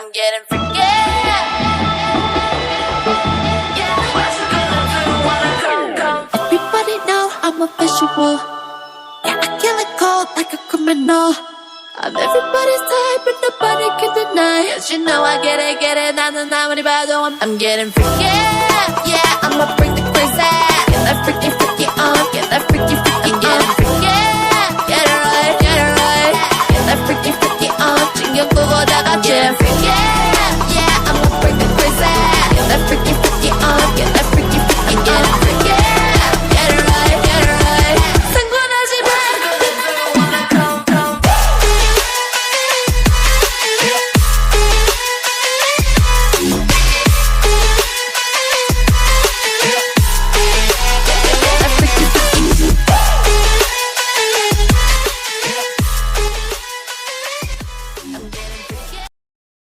I'm getting freaky. Yeah, what you gonna do when I come? Everybody know I'm a visual. Yeah, I kill it cold like a criminal. I'm everybody's type, but nobody can deny. Yes, you know I get it, 나는 아무리 봐도 I'm getting freaky. Yeah, I'ma bring the crazy. Get that freaky, freaky on, get that freaky, freaky on. Getting freaky. Get it right, get it right. Get that freaky, freaky on. 챙겨 끄고 다 같이.